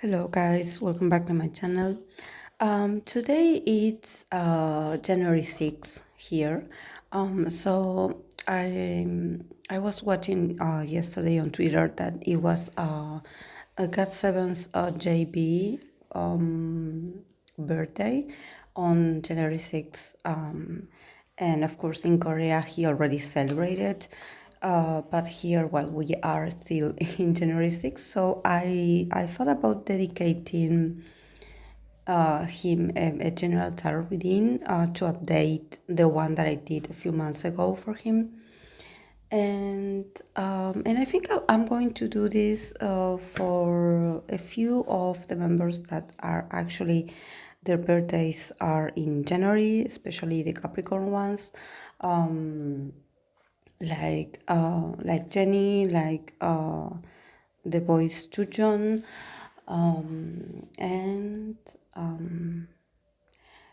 Hello guys, welcome back to my channel. Today it's January 6th here. So I was watching yesterday on Twitter that it was God Seven's JB birthday on January 6th. And of course in Korea he already celebrated. But here, well, we are still in January 6th, so I thought about dedicating him a general tarot reading to update the one that I did a few months ago for him. And I think I'm going to do this for a few of the members that are actually their birthdays are in January, especially the Capricorn ones. Like Jenny, like the boys Chujon, and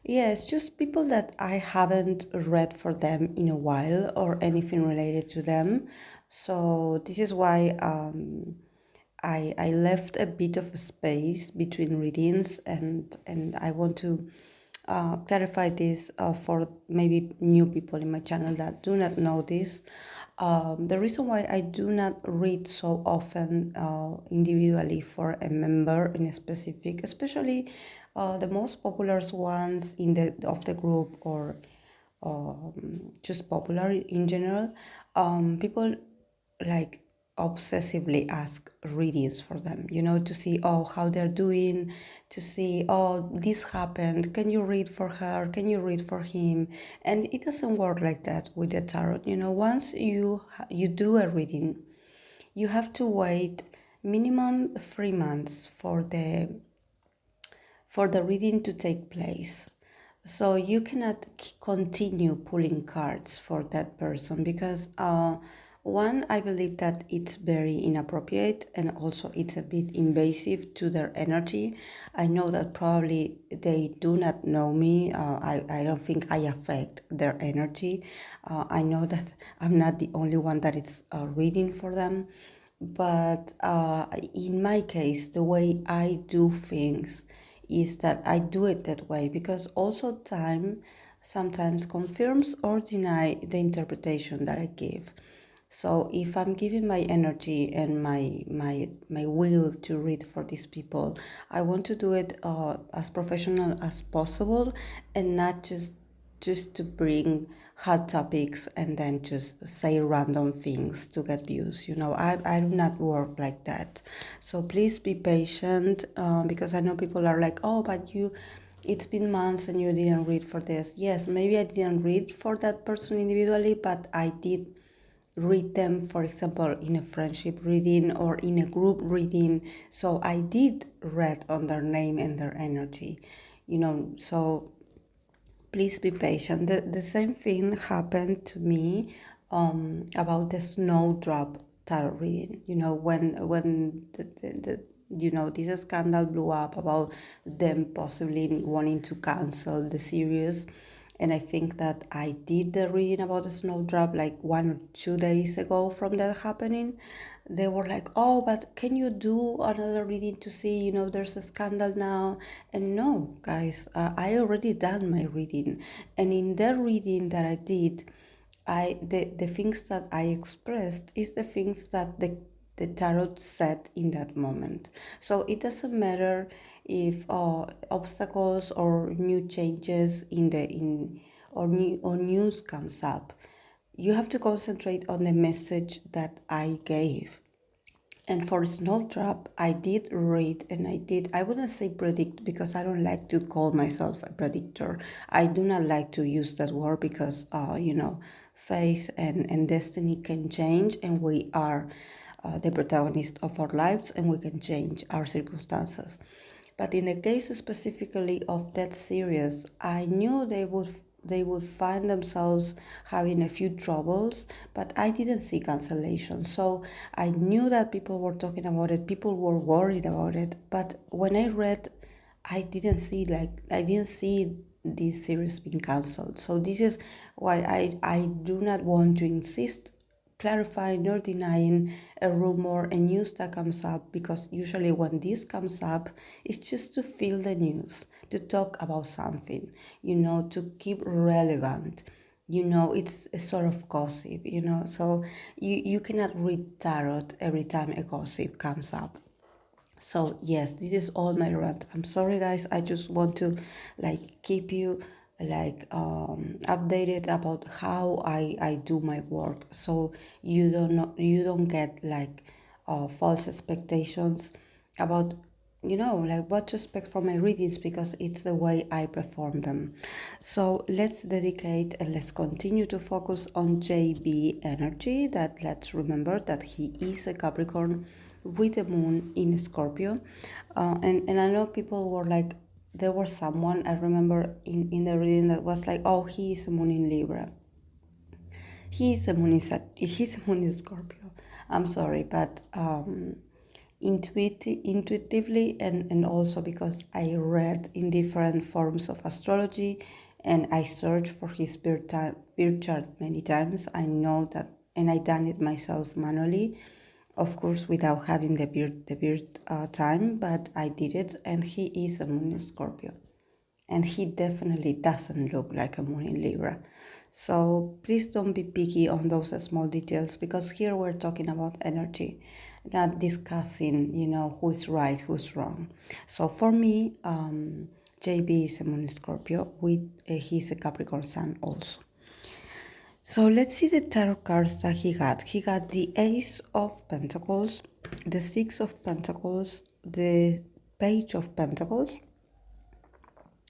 yes, just people that I haven't read for them in a while or anything related to them. So this is why I left a bit of a space between readings, and I want to clarify this for maybe new people in my channel that do not know this. The reason why I do not read so often individually for a member in a specific, especially the most popular ones in the group, or just popular in general, people like obsessively ask readings for them, to see, oh, how they're doing, to see, oh, this happened, can you read for her, can you read for him? And it doesn't work like that with the tarot. Once you do a reading, you have to wait minimum 3 months for the reading to take place. So you cannot continue pulling cards for that person because one, I believe that it's very inappropriate, and also it's a bit invasive to their energy. I know that probably they do not know me. I don't think I affect their energy. I know that I'm not the only one that is reading for them. But in my case, the way I do things is that I do it that way because also time sometimes confirms or deny the interpretation that I give. So if I'm giving my energy and my will to read for these people, I want to do it as professional as possible, and not just to bring hot topics and then just say random things to get views. I do not work like that. So please be patient, because I know people are like, oh, but it's been months and you didn't read for this. Yes, maybe I didn't read for that person individually, but I did read them, for example, in a friendship reading or in a group reading. So I did read on their name and their energy, so please be patient. The same thing happened to me about the snowdrop tarot reading. When this scandal blew up about them possibly wanting to cancel the series. And I think that I did the reading about the snowdrop like 1 or 2 days ago from that happening. They were like, oh, but can you do another reading to see, there's a scandal now? And no, guys, I already done my reading. And in that reading that I did, the things that I expressed is the things that the tarot said in that moment. So it doesn't matter if obstacles or new changes or news comes up. You have to concentrate on the message that I gave. And for Snowdrop, I did read, and I wouldn't say predict because I don't like to call myself a predictor. I do not like to use that word because, faith and destiny can change, and we are the protagonist of our lives, and we can change our circumstances. But in the case specifically of that series, I knew they would find themselves having a few troubles, but I didn't see cancellation. So I knew that people were talking about it, people were worried about it, but when I read, I didn't see this series being cancelled. So this is why I do not want to insist clarifying nor denying a rumor, a news that comes up, because usually when this comes up, it's just to fill the news, to talk about something, to keep relevant. It's a sort of gossip, so you cannot read tarot every time a gossip comes up. So yes, this is all my rant. I'm sorry, guys. I just want to keep you updated about how I do my work, so you don't get false expectations about what to expect from my readings, because it's the way I perform them. So let's dedicate and let's continue to focus on JB energy. That let's remember that he is a Capricorn with the moon in Scorpio. And I know people were like, there was someone I remember in the reading that was like, oh, he is a moon in Libra. He's a moon in he's a moon in Scorpio. I'm sorry, but intuitively, and also because I read in different forms of astrology and I searched for his birth chart many times, I know that, and I done it myself manually, of course, without having the birth time, but I did it, and he is a moon in Scorpio. And he definitely doesn't look like a moon in Libra. So please don't be picky on those small details, because here we're talking about energy, not discussing, who is right, who's wrong. So for me, JB is a moon in Scorpio with he's a Capricorn sun also. So let's see the tarot cards that he got. He got the Ace of Pentacles, the Six of Pentacles, the Page of Pentacles,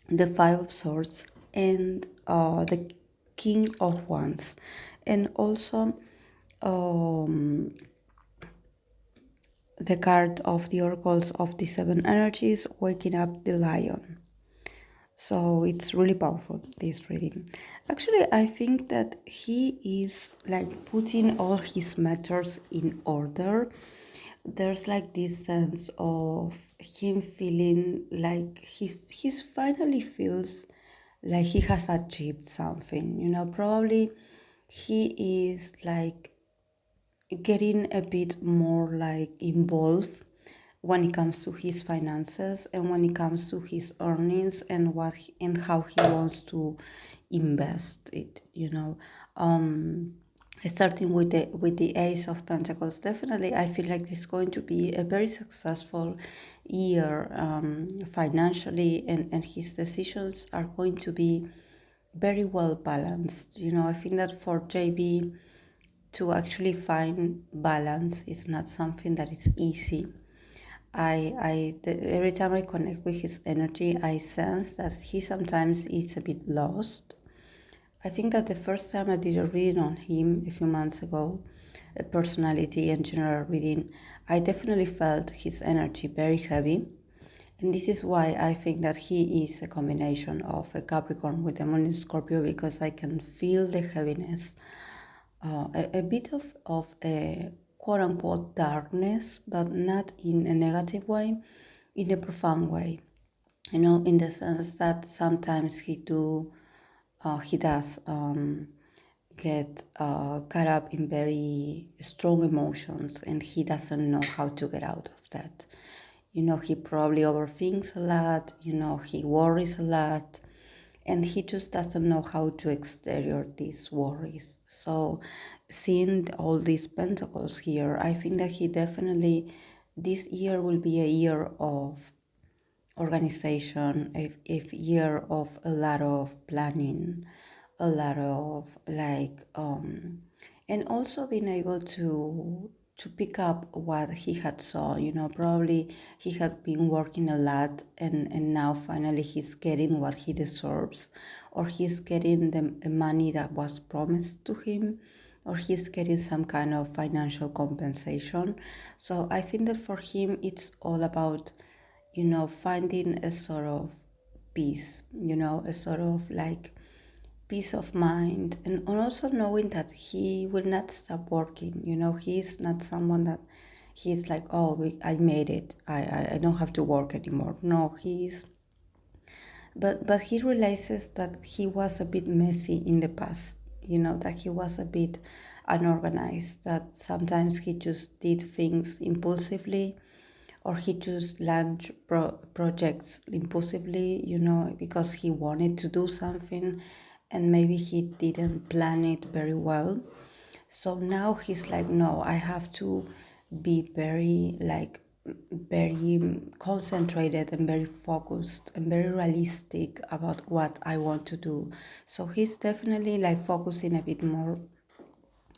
the Five of Swords, and the King of Wands, and also the card of the Oracles of the Seven Energies, Waking Up the Lion. So it's really powerful, this reading. Actually, I think that he is putting all his matters in order. There's this sense of him feeling like he's finally feels like he has achieved something. Probably he is getting a bit more involved when it comes to his finances and when it comes to his earnings and and how he wants to invest it. Starting with the Ace of Pentacles, definitely I feel like this is going to be a very successful year financially, and his decisions are going to be very well balanced. I think that for JB to actually find balance is not something that is easy. Every time I connect with his energy, I sense that he sometimes is a bit lost. I think that the first time I did a reading on him a few months ago, a personality and general reading, I definitely felt his energy very heavy. And this is why I think that he is a combination of a Capricorn with the moon in Scorpio, because I can feel the heaviness, a bit of a quote-unquote darkness, but not in a negative way, in a profound way. In the sense that sometimes he does get caught up in very strong emotions, and he doesn't know how to get out of that. He probably overthinks a lot, he worries a lot, and he just doesn't know how to exterior these worries. So seeing all these pentacles here, I think that he definitely, this year will be a year of organization, a year of a lot of planning, a lot of and also being able to pick up what he had saw. Probably he had been working a lot, and now finally he's getting what he deserves, or he's getting the money that was promised to him, or he's getting some kind of financial compensation. So I think that for him it's all about finding a sort of peace, a sort of peace of mind, and also knowing that he will not stop working. He's not someone that he's like, oh, I made it. I don't have to work anymore. No, but he realizes that he was a bit messy in the past, that he was a bit unorganized, that sometimes he just did things impulsively, or he just launched projects impulsively, because he wanted to do something and maybe he didn't plan it very well. So now he's like, no, I have to be very concentrated and very focused and very realistic about what I want to do. So he's definitely like focusing a bit more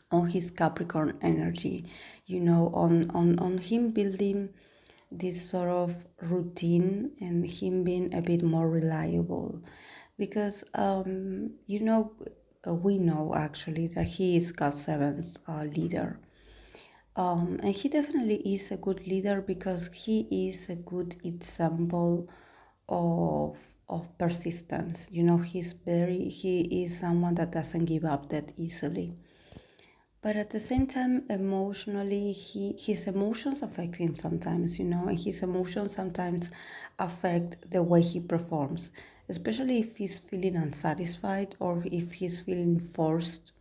on his Capricorn energy, on him building this sort of routine and him being a bit more reliable. Because, we know actually that he is God Seven's leader. And he definitely is a good leader because he is a good example of persistence. He is someone that doesn't give up that easily. But at the same time, emotionally, his emotions affect him sometimes, and his emotions sometimes affect the way he performs, especially if he's feeling unsatisfied or if he's feeling forced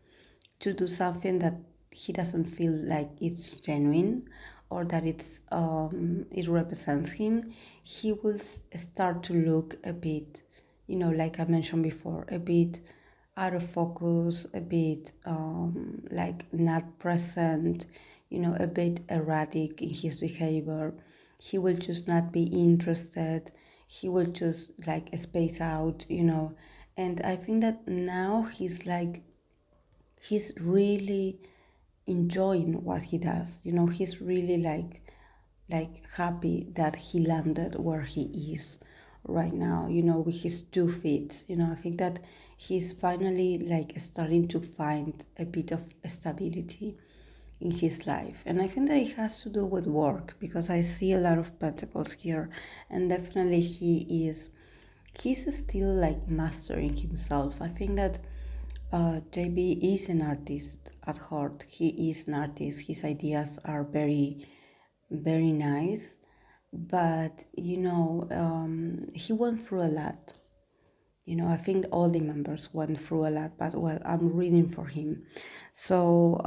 to do something that he doesn't feel like it's genuine or that it represents him. He will start to look a bit, like I mentioned before, a bit out of focus, a bit like not present, a bit erratic in his behavior. He will just not be interested. He will just like space out, And I think that now he's really enjoying what he does. He's really like happy that he landed where he is right now, with his 2 feet. I think that he's finally like starting to find a bit of stability in his life. And I think that it has to do with work because I see a lot of pentacles here, and definitely he's still like mastering himself. I think that JB is an artist at heart. He is an artist. His ideas are very, very nice, but he went through a lot. I think all the members went through a lot, but well, I'm reading for him. So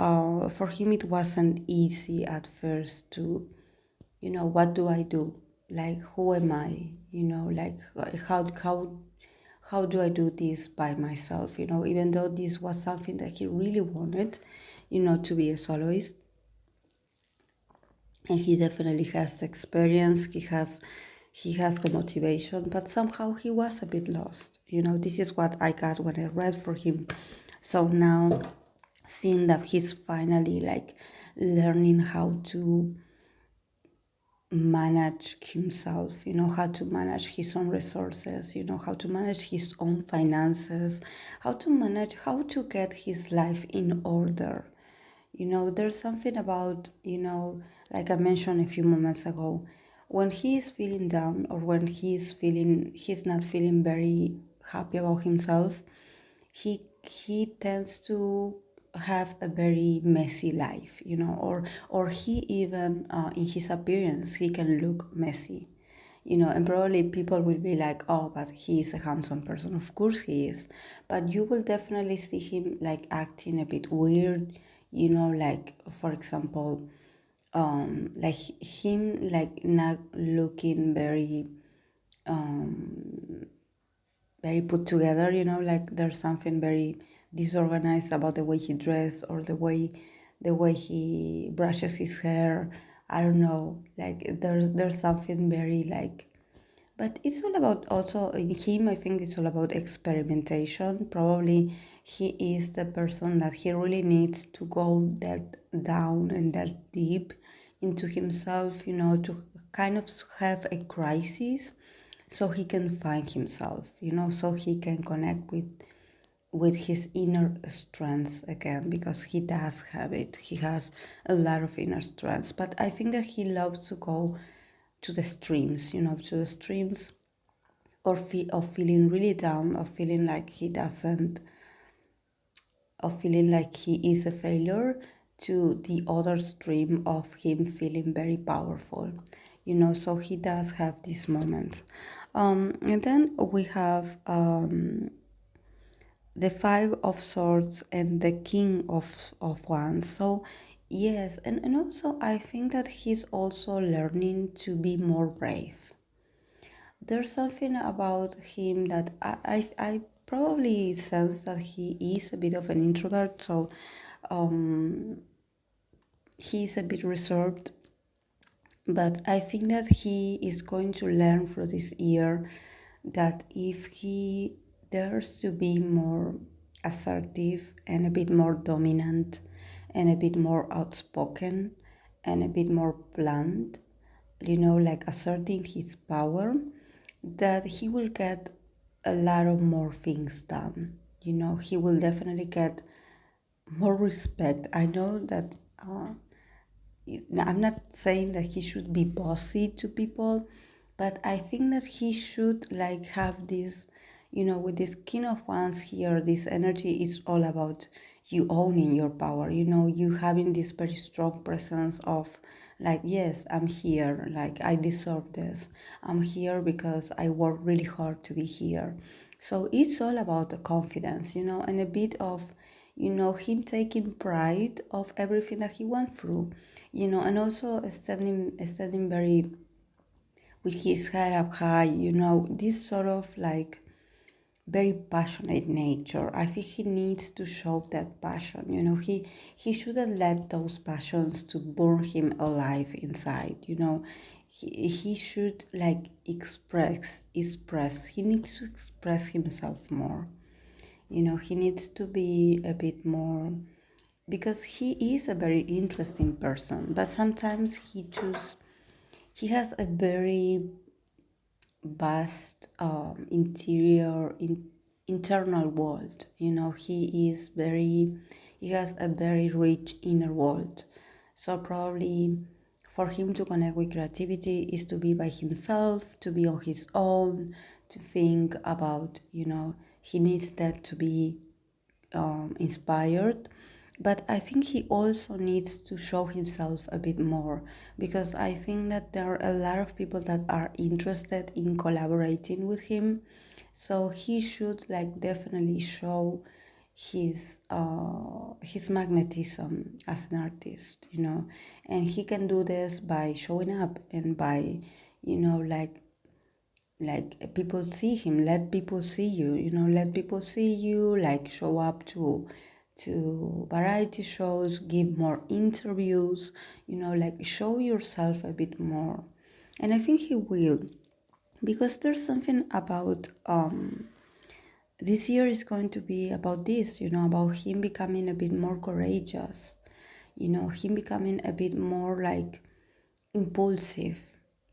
for him, it wasn't easy at first to, what do I do? Like, who am I? Like, how do I do this by myself? Even though this was something that he really wanted, to be a soloist. And he definitely has the experience, he has the motivation, but somehow he was a bit lost. This is what I got when I read for him. So now seeing that he's finally like learning how to manage himself, how to manage his own resources, how to manage his own finances, how to get his life in order. There's something about, like I mentioned a few moments ago, when he is feeling down or when he's not feeling very happy about himself, he tends to have a very messy life, or he even in his appearance he can look messy, and probably people will be like, oh, but he is a handsome person. Of course he is, but you will definitely see him like acting a bit weird, like for example, like him like not looking very put together, like there's something very disorganized about the way he dressed or the way he brushes his hair. I don't know, like there's something very like, but it's all about also in him. I think it's all about experimentation. Probably he is the person that he really needs to go that down and that deep into himself, to kind of have a crisis so he can find himself, so he can connect with his inner strengths again, because he does have it. He has a lot of inner strengths, but I think that he loves to go to the streams, to the streams of feeling really down, of feeling like he doesn't, of feeling like he is a failure, to the other stream of him feeling very powerful, so he does have these moments. And then we have the Five of Swords and the King of Wands. So yes, and also I think that he's also learning to be more brave. There's something about him that I probably sense that he is a bit of an introvert, so he's a bit reserved. But I think that he is going to learn through this year that if he dares to be more assertive and a bit more dominant and a bit more outspoken and a bit more blunt, like asserting his power, that he will get a lot of more things done. He will definitely get more respect. I know that I'm not saying that he should be bossy to people, but I think that he should like have this, with this King of Wands here, this energy is all about you owning your power, you having this very strong presence of like, yes, I'm here, like I deserve this. I'm here because I work really hard to be here. So it's all about the confidence, and a bit of him taking pride of everything that he went through, and also standing very with his head up high, this sort of like very passionate nature. I think he needs to show that passion. He shouldn't let those passions to burn him alive inside. He should like express. He needs to express himself more. He needs to be a bit more, because he is a very interesting person, but sometimes he has a very vast internal world. He has a very rich inner world. So probably for him to connect with creativity is to be by himself, to be on his own, to think about, he needs that to be inspired. But I think he also needs to show himself a bit more, because I think that there are a lot of people that are interested in collaborating with him. So he should like definitely show his magnetism as an artist, and he can do this by showing up and by, people see him, let people see you, let people see you, like show up to variety shows, give more interviews, like show yourself a bit more. And I think he will, because there's something about this year is going to be about this, about him becoming a bit more courageous, him becoming a bit more like impulsive,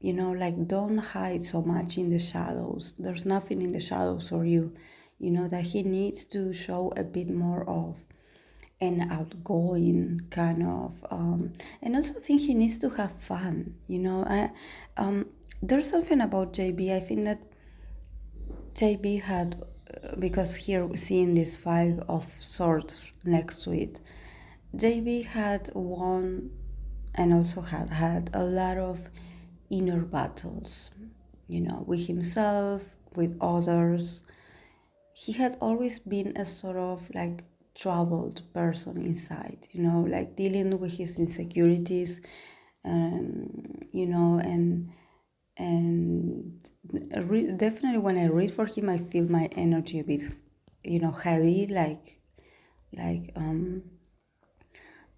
like don't hide so much in the shadows. There's nothing in the shadows for you, that he needs to show a bit more of an outgoing kind of, and also I think he needs to have fun, there's something about JB. I think that JB had, because here seeing this Five of Swords next to it, JB had won and also had a lot of inner battles, with himself, with others. He had always been a sort of like troubled person inside, like dealing with his insecurities, and definitely when I read for him, I feel my energy a bit, heavy, like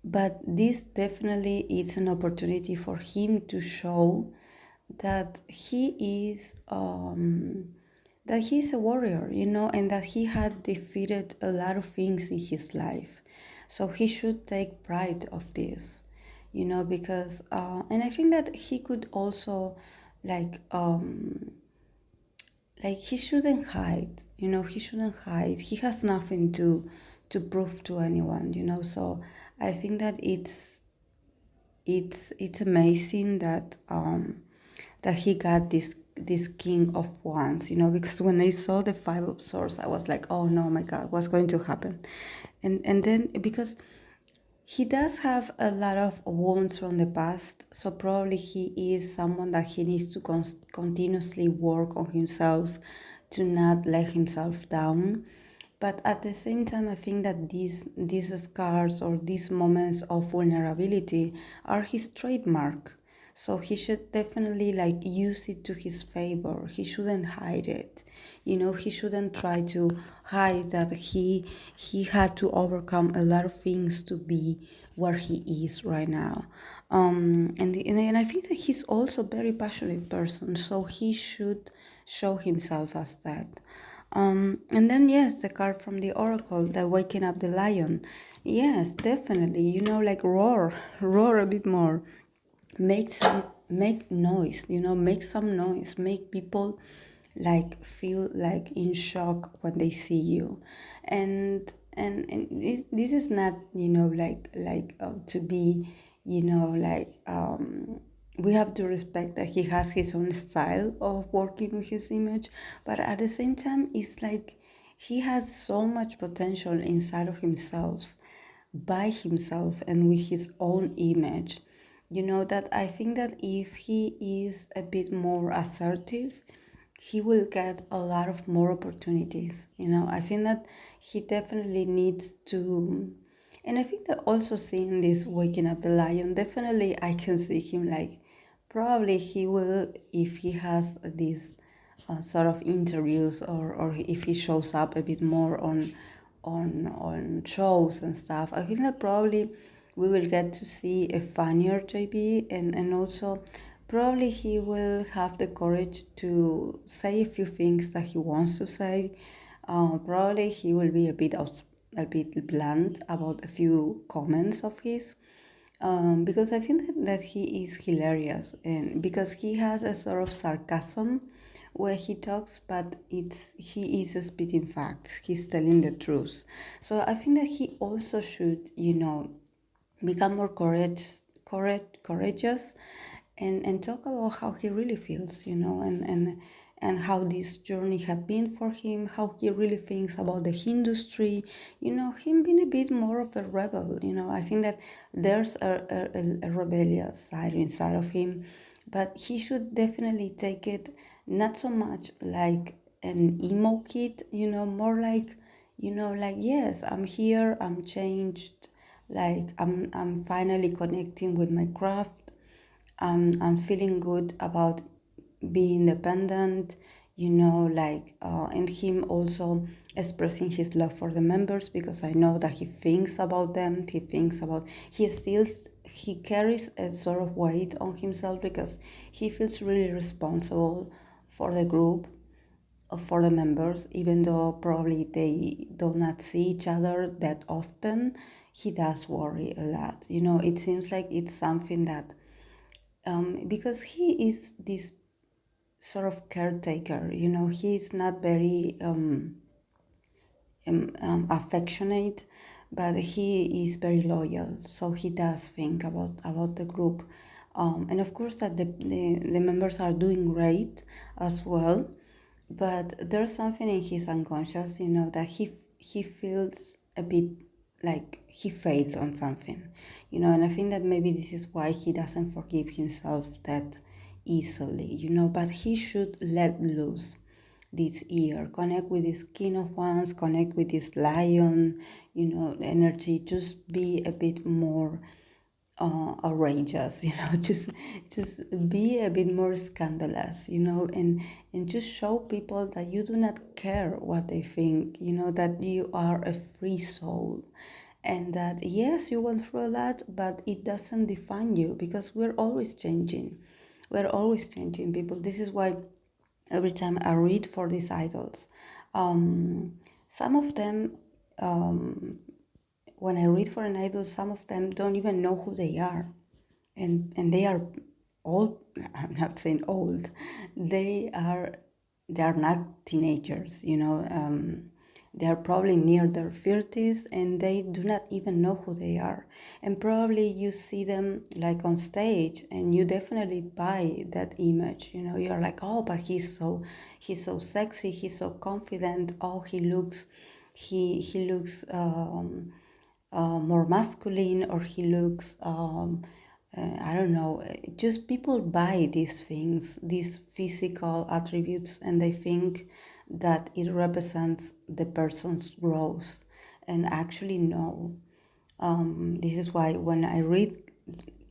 but this definitely is an opportunity for him to show that he is a warrior, and that he had defeated a lot of things in his life. So he should take pride of this, because and I think that he could also like he shouldn't hide, he shouldn't hide. He has nothing to prove to anyone, so I think that it's amazing that he got this King of Wands, because when I saw the Five of Swords, I was like, oh no, my God, what's going to happen? And then because he does have a lot of wounds from the past, so probably he is someone that he needs to continuously work on himself to not let himself down. But at the same time, I think that these scars or these moments of vulnerability are his trademark. So he should definitely like use it to his favor. He shouldn't hide it. He shouldn't try to hide that he had to overcome a lot of things to be where he is right now. And I think that he's also a very passionate person, so he should show himself as that. And then yes, the card from the oracle, the waking up the lion. Yes, definitely. Like roar, roar a bit more, make noise. Make some noise, make people like feel like in shock when they see you, and this is not to be we have to respect that he has his own style of working with his image, but at the same time, it's like he has so much potential inside of himself, by himself, and with his own image. That I think that if he is a bit more assertive, he will get a lot of more opportunities. I think that he definitely needs to. And I think that also seeing this waking up the lion, definitely I can see him like probably he will, if he has these sort of interviews, or if he shows up a bit more on shows and stuff. I think that probably we will get to see a funnier JB, and also probably he will have the courage to say a few things that he wants to say. Probably he will be a bit blunt about a few comments of his, because I think that he is hilarious, and because he has a sort of sarcasm where he talks, but he is spitting facts. He's telling the truth. So I think that he also should, become more courageous, and talk about how he really feels, and how this journey had been for him, how he really thinks about the industry, him being a bit more of a rebel. I think that there's a rebellious side inside of him, but he should definitely take it not so much like an emo kid, more like, yes, I'm here, I'm changed, like I'm finally connecting with my craft. I'm feeling good about being independent, and him also expressing his love for the members, because I know that he thinks about them. He carries a sort of weight on himself, because he feels really responsible for the group, for the members, even though probably they do not see each other that often. He does worry a lot. It seems like it's something that, because he is this sort of caretaker, he's not very affectionate, but he is very loyal. So he does think about the group, and of course that the members are doing great as well. But there's something in his unconscious, that he feels a bit like he failed on something, and I think that maybe this is why he doesn't forgive himself that easily, but he should let loose this year, connect with this king of wands, connect with this lion, energy, just be a bit more outrageous, just be a bit more scandalous, and just show people that you do not care what they think, that you are a free soul, and that yes, you went through a lot, but it doesn't define you, because we're always changing. We're always changing, people. This is why every time I read for these idols, some of them, when I read for an idol, some of them don't even know who they are, and they are old. I'm not saying old. They are not teenagers. They are probably near their 30s, and they do not even know who they are. And probably you see them like on stage, and you definitely buy that image. You're like, oh, but he's so sexy, he's so confident. Oh, he looks more masculine, or he looks I don't know, just people buy these things, these physical attributes, and they think that it represents the person's growth. And actually, no. This is why when I read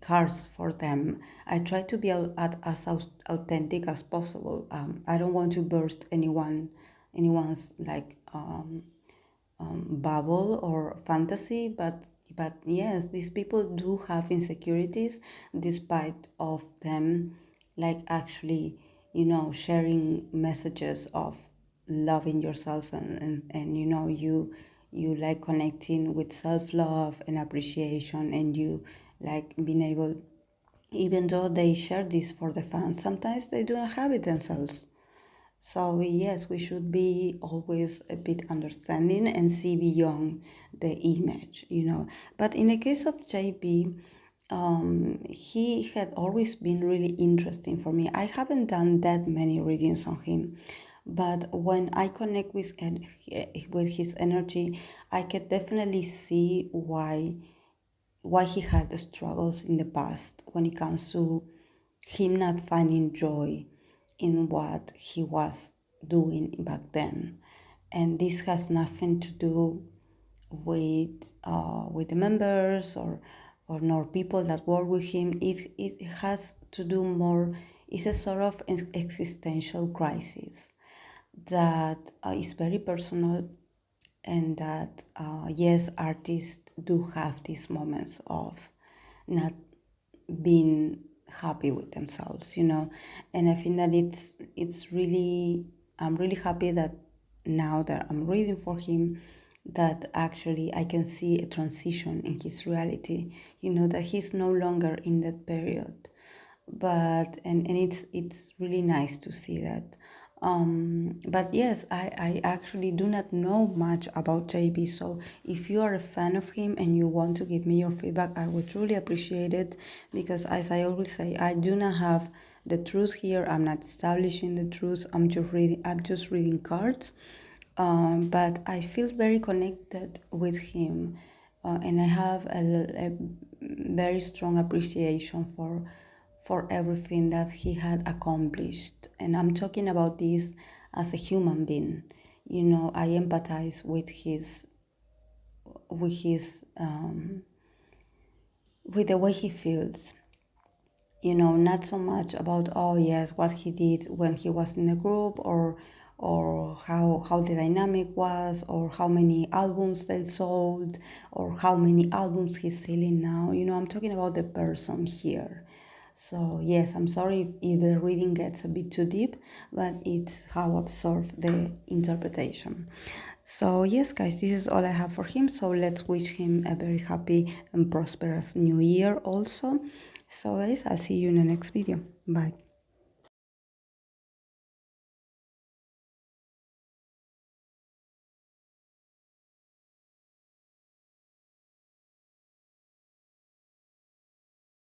cards for them, I try to be as authentic as possible. I don't want to burst anyone's like bubble or fantasy, but yes, these people do have insecurities, despite of them like actually, sharing messages of loving yourself, and you like connecting with self-love and appreciation, and you like being able, even though they share this for the fans, sometimes they do not have it themselves. So yes, we should be always a bit understanding and see beyond the image. But in the case of JB, he had always been really interesting for me. I haven't done that many readings on him, but when I connect with his energy, I can definitely see why he had the struggles in the past when it comes to him not finding joy in what he was doing back then. And this has nothing to do with the members or nor people that work with him. It has to do more. It's a sort of existential crisis that is very personal, and that yes, artists do have these moments of not being happy with themselves. And I think that it's really, I'm really happy that now that I'm reading for him, that actually I can see a transition in his reality, that he's no longer in that period. But and it's really nice to see that. But yes, I actually do not know much about JB, so if you are a fan of him and you want to give me your feedback, I would truly appreciate it, because as I always say, I do not have the truth here. I'm not establishing the truth. I'm just reading cards. But I feel very connected with him, and I have a very strong appreciation for everything that he had accomplished. And I'm talking about this as a human being. I empathize with the way he feels. Not so much about, oh yes, what he did when he was in the group, or how the dynamic was, or how many albums they sold, or how many albums he's selling now. I'm talking about the person here. So yes, I'm sorry if the reading gets a bit too deep, but it's how I absorb the interpretation. So yes, guys, this is all I have for him. So let's wish him a very happy and prosperous new year also. So guys, I'll see you in the next video. Bye.